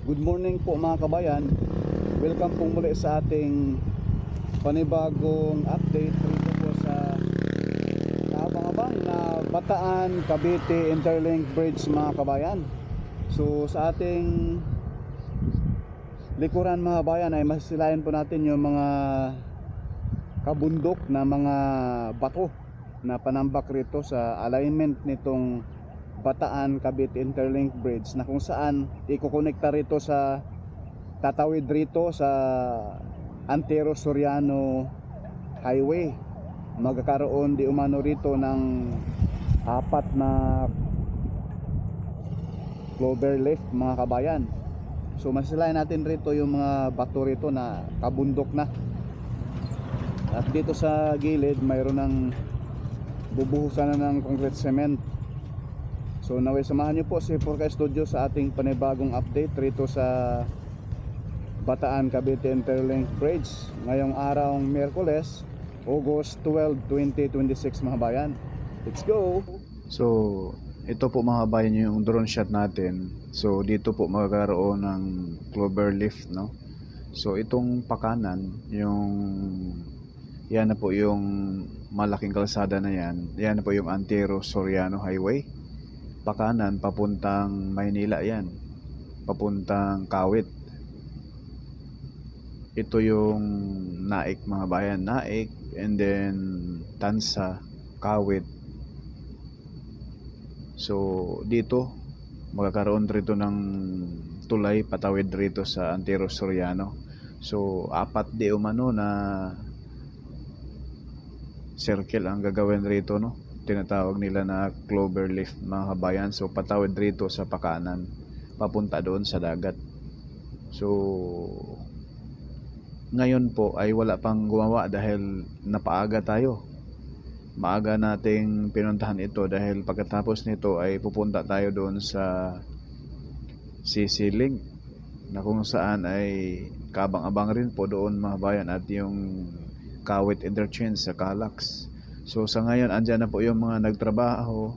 Good morning po mga kabayan. Welcome po muli sa ating panibagong update dito po sa kaabang-abang na Bataan Cavite Interlink Bridge mga kabayan. So sa ating likuran mga kabayan ay masisilayan po natin yung mga kabundok na mga bato na panambak rito sa alignment nitong Bataan Cavite Interlink Bridge, na kung saan ikokonekta rito sa tatawid rito sa Antero Soriano Highway. Magkakaroon di umano rito ng apat na clover leaf mga kabayan. So masilayan natin rito yung mga bato rito na kabundok na. At dito sa gilid mayroon ng bubuhusan na ng concrete cement. So naway samahan niyo po si Forca Studio sa ating panibagong update rito sa Bataan Cavite Interlink Bridge ngayong araw Miyerkules, August 12, 2026 mga bayan. Let's go! So ito po mga bayan yung drone shot natin. So dito po magkakaroon ng clover leaf, no? So itong pakanan, yung yan na po yung malaking kalsada na yan. Yan na po yung Antero Soriano Highway. Pakanan papuntang Maynila yan, papuntang Kawit. Ito yung Naik mga bayan, Naik, and then Tansa, Kawit. So dito magkakaroon rito ng tulay patawid rito sa Antero Soriano. So apat di umano na circle ang gagawin rito, no? Tinatawag nila na clover leaf mga kabayan. So patawid rito sa pakanan papunta doon sa dagat. So ngayon po ay wala pang gumawa dahil napaaga tayo. Maaga nating pinuntahan ito dahil pagkatapos nito ay pupunta tayo doon sa CC Link, na kung saan ay kabang-abang rin po doon mga bayan, at yung Kawit Interchange sa Calax. So sa ngayon andyan na po yung mga nagtrabaho,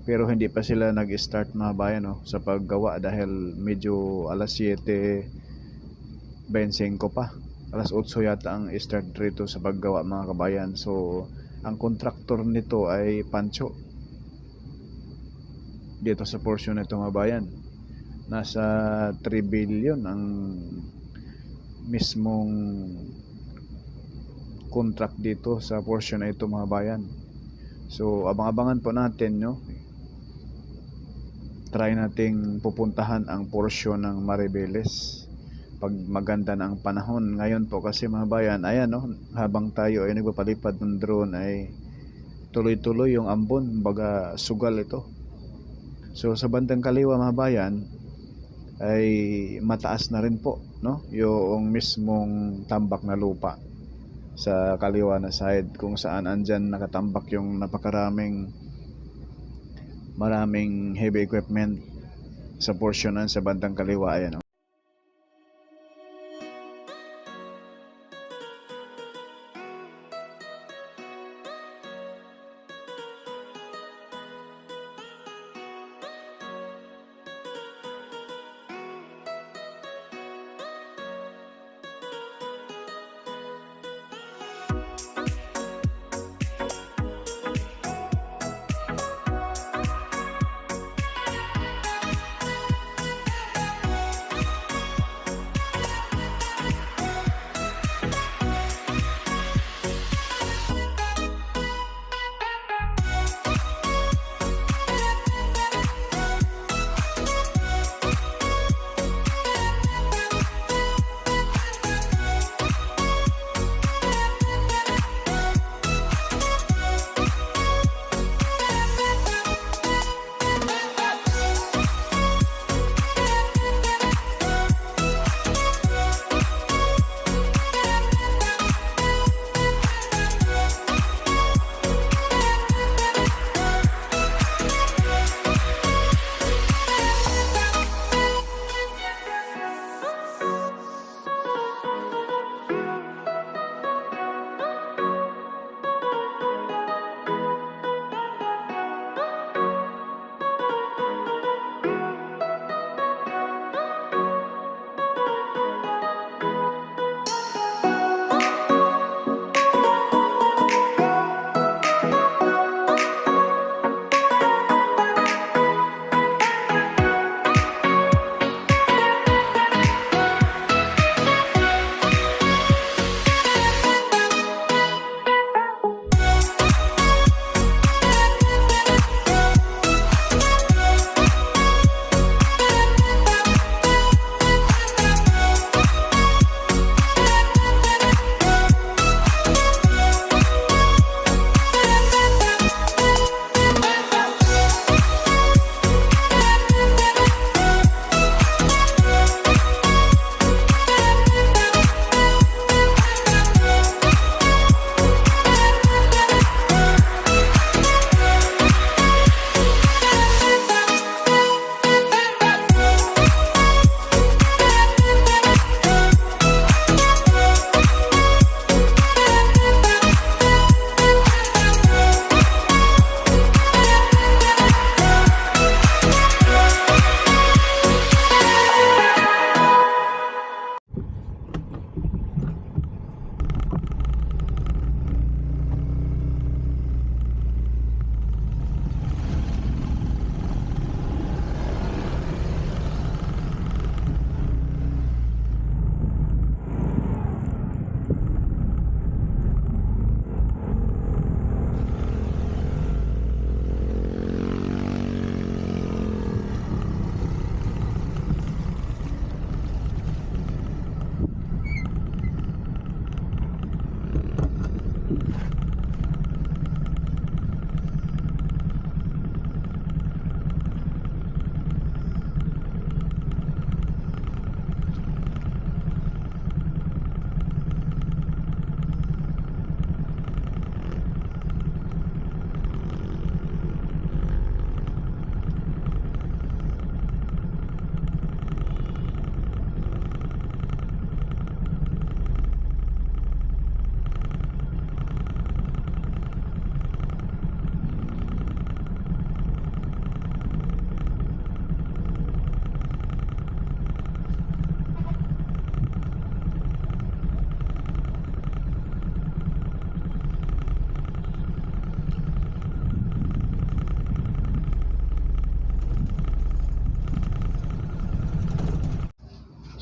pero hindi pa sila nag-start mga bayan, no, sa paggawa dahil medyo alas 7:25 pa. Alas 8 yata ang start rito sa paggawa mga kabayan. So ang kontraktor nito ay Pancho dito sa portion nito mga bayan. Nasa 3 billion ang mismong contract dito sa portion na ito mga bayan. So abang-abangan po natin, no? Try nating pupuntahan ang portion ng Maribeles pag maganda na ang panahon ngayon po, kasi mga bayan, ayan, no, habang tayo ay nagpapalipad ng drone ay tuloy-tuloy yung ambon, baga sugal ito. So sa bandang kaliwa mga bayan ay mataas na rin po, no, yung mismong tambak na lupa sa kaliwa na side, kung saan andyan nakatambak yung maraming heavy equipment sa portionan sa bandang kaliwa. Ayan, no?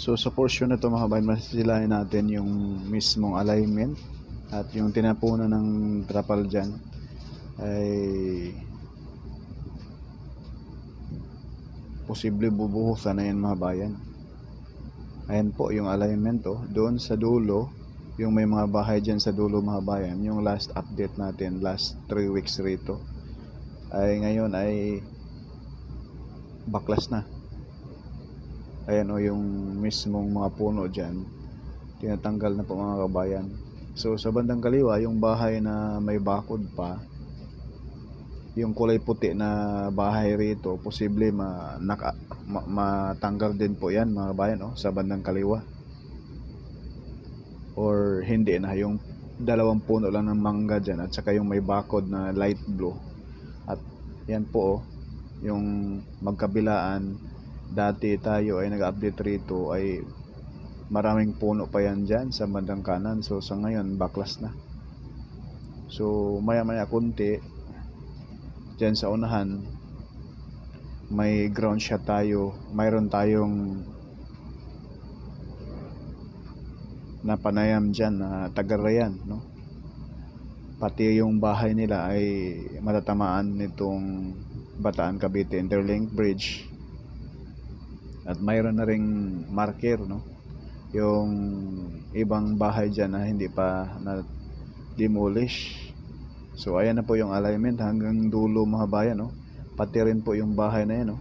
So sa portion na ito mga kabayan, masisilahin natin yung mismong alignment at yung tinapunan ng trapal dyan ay posible bubuhusan na yan mga bayan. Ayan po yung alignment doon sa dulo, yung may mga bahay dyan sa dulo mga bayan, yung last update natin last 3 weeks rito ay ngayon ay baklas na. Ayan yung mismong mga puno dyan tinatanggal na po mga kabayan. So sa bandang kaliwa, yung bahay na may bakod pa, yung kulay puti na bahay rito, posible matanggal din po yan mga kabayan sa bandang kaliwa. Or hindi na, yung dalawang puno lang ng mangga dyan at saka yung may bakod na light blue. At yan po yung magkabilaan. Dati tayo ay nag-update rito ay maraming puno pa yan dyan sa bandang kanan. So sa ngayon baklas na. So maya maya kunti dyan sa unahan may ground shot tayo. Mayroon tayong napanayam dyan na Tagarayan, no? Pati yung bahay nila ay matatamaan nitong Bataan Cavite Interlink Bridge. At mayroon na ring marker, no? Yung ibang bahay dyan na hindi pa na demolish. So ayan na po yung alignment hanggang dulo mga bayan, no? Pati rin po yung bahay na yan, no?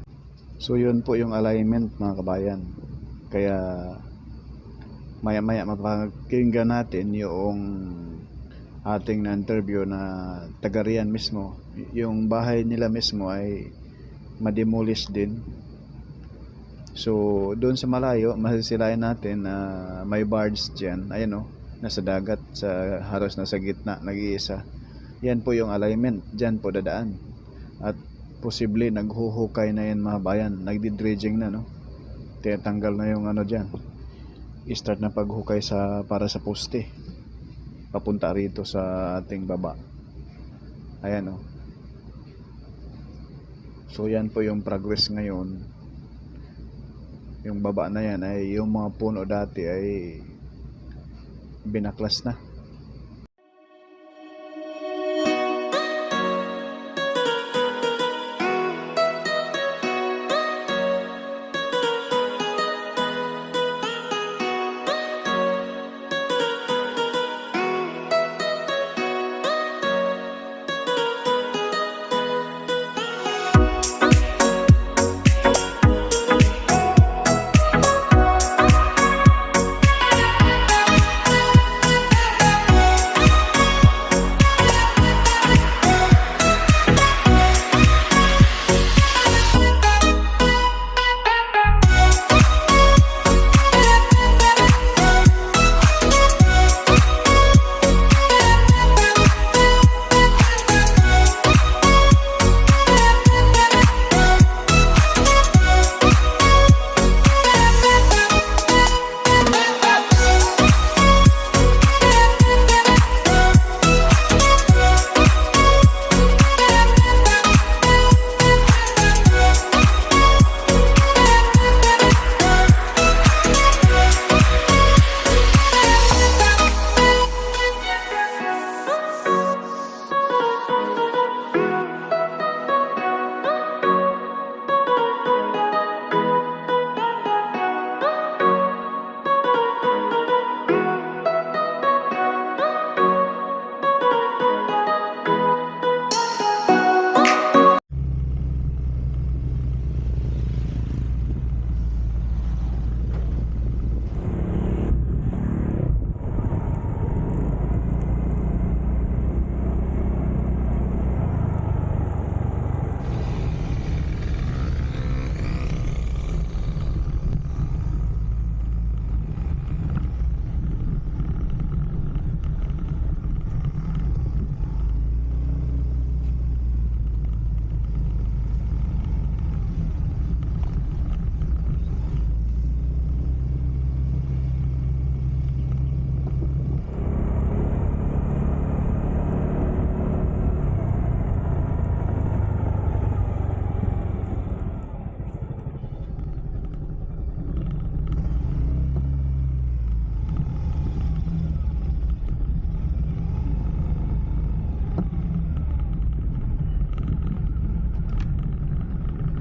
So yun po yung alignment mga kabayan. Kaya maya maya mapakinggan natin yung ating na interview na taga-riyan mismo. Yung bahay nila mismo ay mademolish din. So doon sa malayo masisilayan natin na may barge dyan. Ayan nasa dagat, sa halos nasa gitna, nag-iisa. Yan po yung alignment, dyan po dadaan. At posible naghuhukay na yan mga bayan, nagdi-dredging na, no? Tinatanggal na yung dyan. I-start na paghukay para sa poste papunta rito sa ating baba. Ayan So yan po yung progress ngayon. Yung baba na yan ay yung mga puno dati ay binaklas na.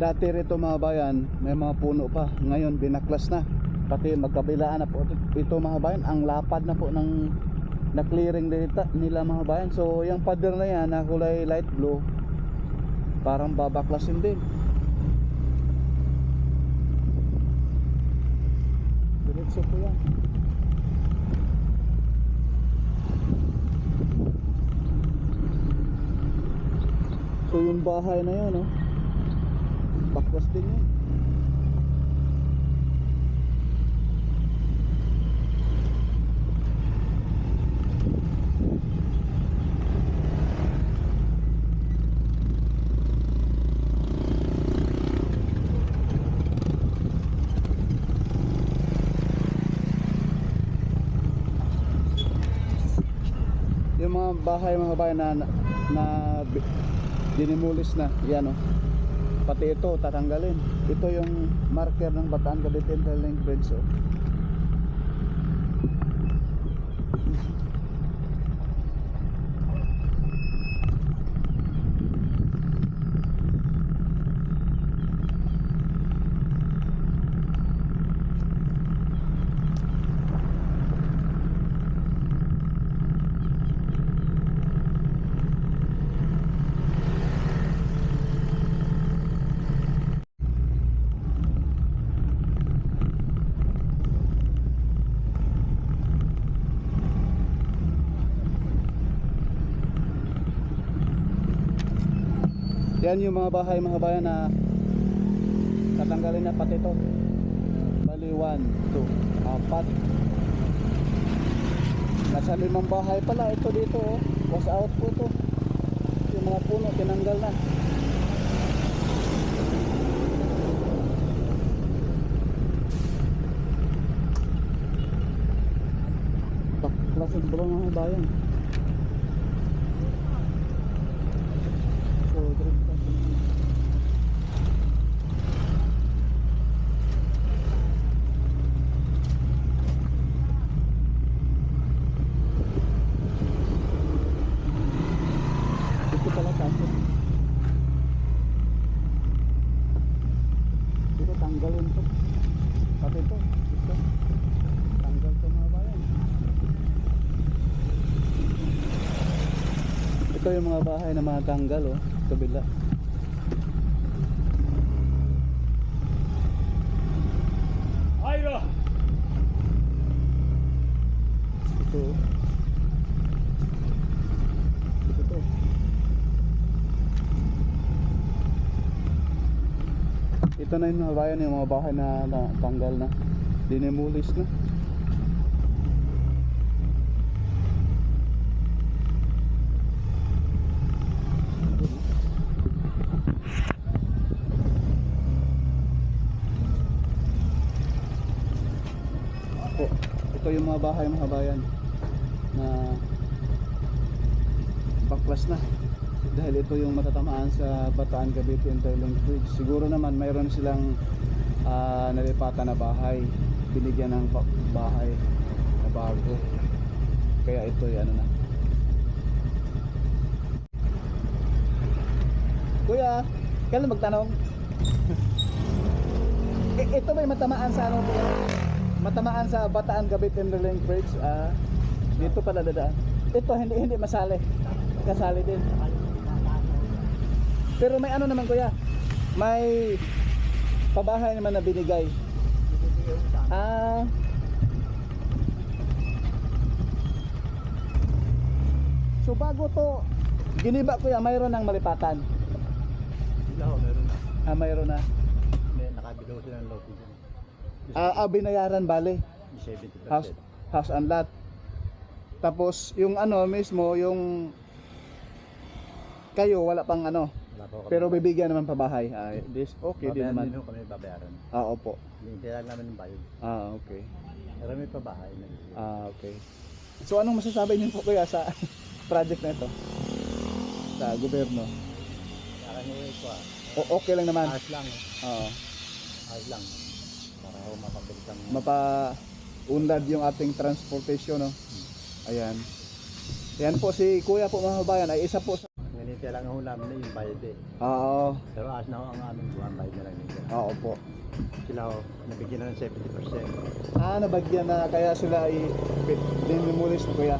dati rito mga bayan, may mga puno pa. Ngayon binaklas na. Pati magkabilaan na po ito mga bayan. Ang lapad na po ng na-clearing nila mga bayan. So yung pader na yan na kulay light blue, parang babaklasin din. Diretso po yan. So yung bahay na yun, baklas din yun. Yung mga bahay mga bahay na dinimulis na, yan pati ito tatanggalin. Ito yung marker ng Bataan Cavite Interlink Bridge. Yan yung mga bahay mga bayan na tatanggalin na pati ito. Bali 1, 2, 4. Nasa 5 bahay pala ito dito. Was out po ito. Yung mga puno tinanggal na. Baklasin pala mga bayan. Ito tanggalin to. Pati ito. Tanggal to mga bayan. Ito yung mga bahay na matanggal kabila. Ayra! Ito. Ito na yung mga bayan, yung mga bahay na tanggal na, dinimulis na. Ito yung mga bahay mga bayan na baklas na. Dahil ito yung matatamaan sa Bataan Cavite Interlink Bridge. Siguro naman mayroon silang nalipatan na bahay, binigyan ng bahay na bago. Kaya ito ay na. Kuya, kailan magtanong? Ito ba yung matamaan sa matamaan sa Bataan Cavite Interlink Bridge? Dito pala dadaan. Ito hindi masali. Kasali din. Pero may naman kuya, may pabahay naman na binigay. So bago to giniba kuya, mayroon ng malipatan. Meron na. Mayroon na. May nakabilaw sila ng lobby dyan. Binayaran bale. 70%. House and lot. Tapos yung mismo, yung kayo wala pang pero bibigyan naman pabahay. This okay din naman. Din kami babayaran. Opo. Hindi lang namin ng bayad. Okay. Pero may pabahay na. Okay. So anong masasabi niyo po kuya sa project na ito? Sa gobyerno? Saka nyo ito Okay lang naman. ayos lang. Oo. Ayos lang. Para ho mapabilis ang Mapa-unlad yung ating transportation, Ayan. Yan po si kuya po mga bayan ay isa po sa ganito kaya lang ho namin na yung bayad eh. Oo. Pero as na ho ang aming buwan, bayad na lang nila. Oo po. Sila ho, nabigyan na ng 70%. Nabagyan na kaya sila ay dinimulis na kuya.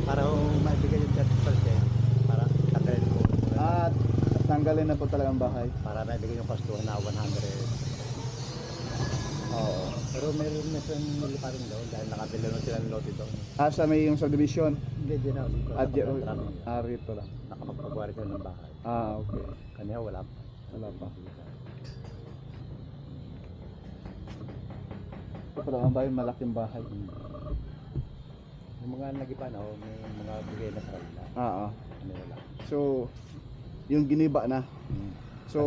Para ho maibigay yung 30%, para tanggalin ko. At tanggalin na po talaga ang bahay. Para maibigay yung pastuhan na 100. Oo. Pero meron na silang nili pa rin doon dahil nakabili na silang lote doon. Sa may yung subdivision. Hindi din ako dito. At Nakapagtrabaho. rito lang. Nakapagpagawa rin sila ng bahay. Okay. Kanya wala pa. Wala pa. Ito pala ang bahay, malaking bahay. Yung mga nagiba na ho, may mga bigay na sa kanila. Kanya wala. So, yung giniba na. So,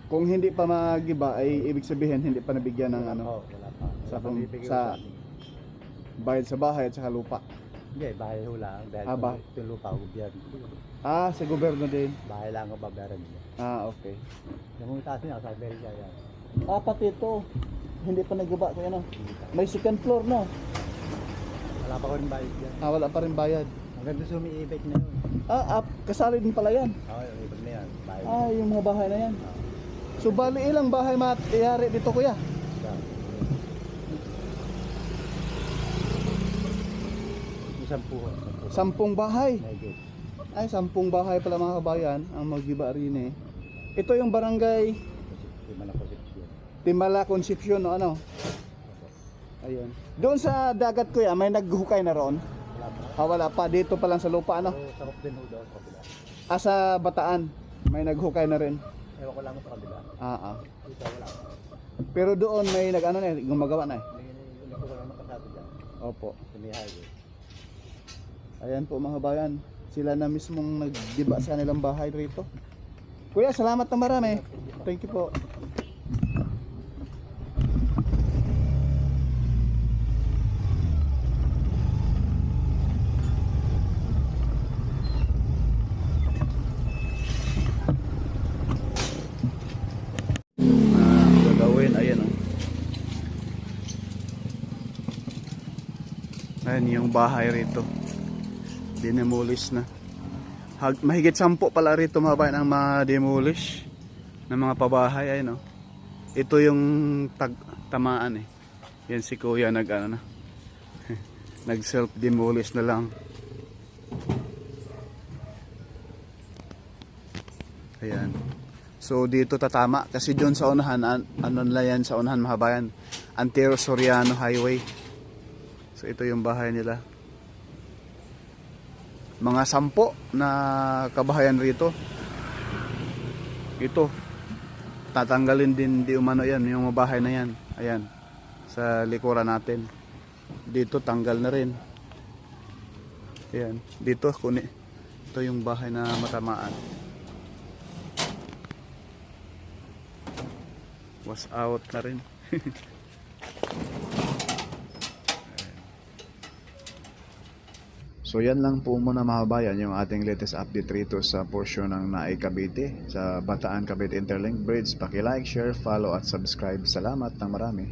kung hindi pa magiba ay ibig sabihin hindi pa nabigyan ng ano, Wala pa. Sa Wala pa kung- bibigay sa- sa atin. bayad sa bahay at saka lupa. Hindi, bahay ho lang. Dahil Ba? yung lupa ko gobyerno. Sa gobyerno din. Bahay lang ang babayaran nila. Okay. Yung itaas niya, sa Amerika yan. Pati ito. Hindi pa nagiba kaya ano. May second floor no. Wala pa ko rin bayad yan. Wala pa rin bayad. Hanggang doon sa umiibig na yun. Kasali din pala yan. Yung ibig na yan. Bahay. Yung mga bahay na yan. So bali ilang bahay matiyari dito kuya? Isang puho. 10 bahay. Medyo. 10 bahay pala mga kabayan ang magiba rin eh. Ito yung barangay Lima na posisyon. Timala Concepcion no ano. Ayun. Doon sa dagat kuya may naghukay na roon. Wala pa. Wala pa dito pa lang sa lupa ano. Pero sarap din ho daw sa kabila. Sa Bataan may naghukay na rin. Ewan ko lang sa kabila. Dito wala. Pero doon may nag-ano na gumagawa na eh. Hindi ko lang nakasado dyan. Opo. Sa may highway. Ayan po mga bayan. Sila na mismong nagdiba sa kanilang bahay rito. Kuya, salamat na marami. Thank you po. Gagawin, ayan oh. Ayan yung bahay rito. Dinemolish na. Mahigit 10 pala rito mga bayan ang ma-demolish ng mga pabahay. Ayan oh. Ito yung tamaan eh. Yan si kuya nag ano na. Nag self demolish na lang. Ayan. So dito tatama kasi doon sa unahan ano na yan sa unahan mga bayan. Antero Soriano Highway. So ito yung bahay nila. Mga 10 na kabahayan rito. Ito. Tatanggalin din di umano yan yung mga bahay na yan. Ayan. Sa likuran natin. Dito tanggal na rin. Ayan. Dito kuni. Ito yung bahay na matamaan. Was out na rin. So yan lang po muna mga bayan yung ating latest update rito sa portion ng Naay Cavite sa Bataan Cavite Interlink Bridge. Paki-like, share, follow at subscribe. Salamat ng marami.